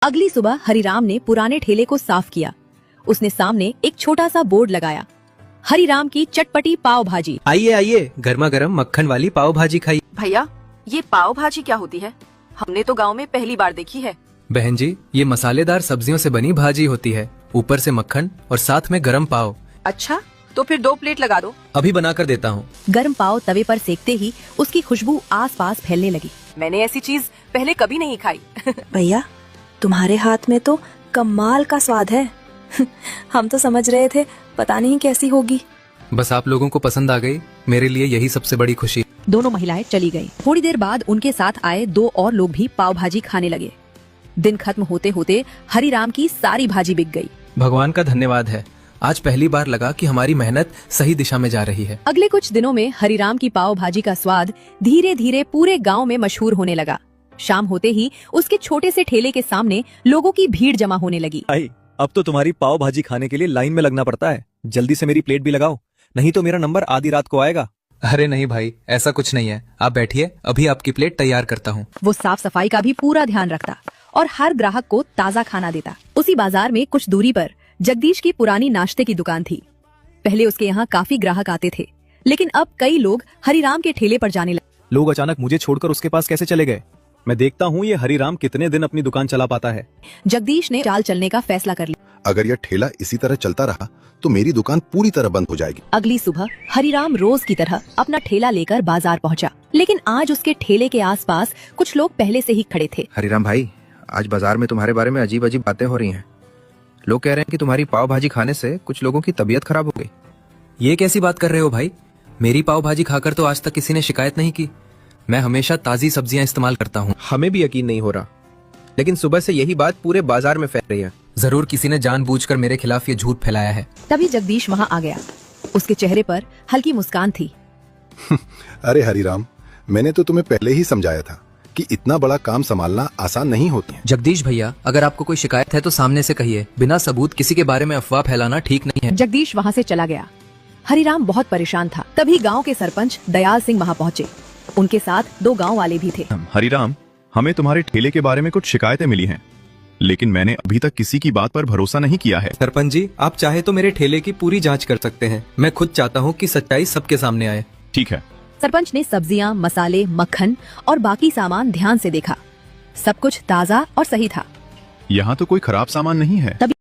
अगली सुबह हरिराम ने पुराने ठेले को साफ किया। उसने सामने एक छोटा सा बोर्ड लगाया, हरिराम की चटपटी पाव भाजी। आइए आइए, गर्मा गर्म मक्खन वाली पाव भाजी खाइए। भैया, ये पाव भाजी क्या होती है? हमने तो गांव में पहली बार देखी है। बहन जी, ये मसालेदार सब्जियों से बनी भाजी होती है, ऊपर से मक्खन और साथ में गरम पाव। अच्छा, तो फिर 2 प्लेट लगा दो। अभी बना कर देता हूँ। गरम पाव तवे पर सेकते ही उसकी खुशबू आसपास फैलने लगी। मैंने ऐसी चीज पहले कभी नहीं खाई। भैया, तुम्हारे हाथ में तो कमाल का स्वाद है। हम तो समझ रहे थे पता नहीं कैसी होगी। बस आप लोगों को पसंद आ गई, मेरे लिए यही सबसे बड़ी खुशी। दोनों महिलाएं चली गईं। थोड़ी देर बाद उनके साथ आए 2 और लोग भी पाव भाजी खाने लगे। दिन खत्म होते होते हरिराम की सारी भाजी बिक गई। भगवान का धन्यवाद है, आज पहली बार लगा कि हमारी मेहनत सही दिशा में जा रही है। अगले कुछ दिनों में हरिराम की पाव भाजी का स्वाद धीरे धीरे पूरे गांव में मशहूर होने लगा। शाम होते ही उसके छोटे से ठेले के सामने लोगों की भीड़ जमा होने लगी। भाई, अब तो तुम्हारी पाव भाजी खाने के लिए लाइन में लगना पड़ता है। जल्दी से मेरी प्लेट भी लगाओ, नहीं तो मेरा नंबर आधी रात को आएगा। अरे नहीं भाई, ऐसा कुछ नहीं है, आप बैठिए, अभी आपकी प्लेट तैयार करता हूँ। वो साफ सफाई का भी पूरा ध्यान रखता और हर ग्राहक को ताज़ा खाना देता। उसी बाजार में कुछ दूरी पर जगदीश की पुरानी नाश्ते की दुकान थी। पहले उसके यहाँ काफी ग्राहक आते थे, लेकिन अब कई लोग हरिराम के ठेले पर जाने लगे। लोग अचानक मुझे छोड़कर उसके पास कैसे चले गए? मैं देखता हूँ ये हरिराम कितने दिन अपनी दुकान चला पाता है। जगदीश ने चाल चलने का फैसला कर लिया। अगर यह ठेला इसी तरह चलता रहा तो मेरी दुकान पूरी तरह बंद हो जाएगी। अगली सुबह हरिराम रोज की तरह अपना ठेला लेकर बाजार पहुंचा, लेकिन आज उसके ठेले के आसपास कुछ लोग पहले से ही खड़े थे। हरिराम भाई, आज बाजार में तुम्हारे बारे में अजीब अजीब बातें हो रही हैं। लोग कह रहे हैं कि तुम्हारी पाव भाजी खाने से कुछ लोगों की तबीयत खराब हो गई। ये कैसी बात कर रहे हो भाई? मेरी पाव भाजी खाकर तो आज तक किसी ने शिकायत नहीं की। मैं हमेशा ताजी सब्जियां इस्तेमाल करता हूँ। हमें भी यकीन नहीं हो रहा, लेकिन सुबह से यही बात पूरे बाजार में फैल रही है। जरूर किसी ने जानबूझकर मेरे खिलाफ ये झूठ फैलाया है। तभी जगदीश वहाँ आ गया। उसके चेहरे पर हल्की मुस्कान थी। अरे हरिराम, मैंने तो तुम्हें पहले ही समझाया था कि इतना बड़ा काम संभालना आसान नहीं होती है। जगदीश भैया, अगर आपको कोई शिकायत है तो सामने से कहिए, बिना सबूत किसी के बारे में अफवाह फैलाना ठीक नहीं है। जगदीश वहाँ से चला गया। हरिराम बहुत परेशान था। तभी गांव के सरपंच दयाल सिंह वहाँ पहुँचे। उनके साथ 2 गांव वाले भी थे। हरिराम, हमें तुम्हारे ठेले के बारे में कुछ शिकायतें मिली हैं, लेकिन मैंने अभी तक किसी की बात पर भरोसा नहीं किया है। सरपंच जी, आप चाहे तो मेरे ठेले की पूरी जांच कर सकते हैं। मैं खुद चाहता हूं कि सच्चाई सबके सामने आए। ठीक है। सरपंच ने सब्जियां, मसाले, मक्खन और बाकी सामान ध्यान से देखा। सब कुछ ताज़ा और सही था। यहाँ तो कोई खराब सामान नहीं है। तभी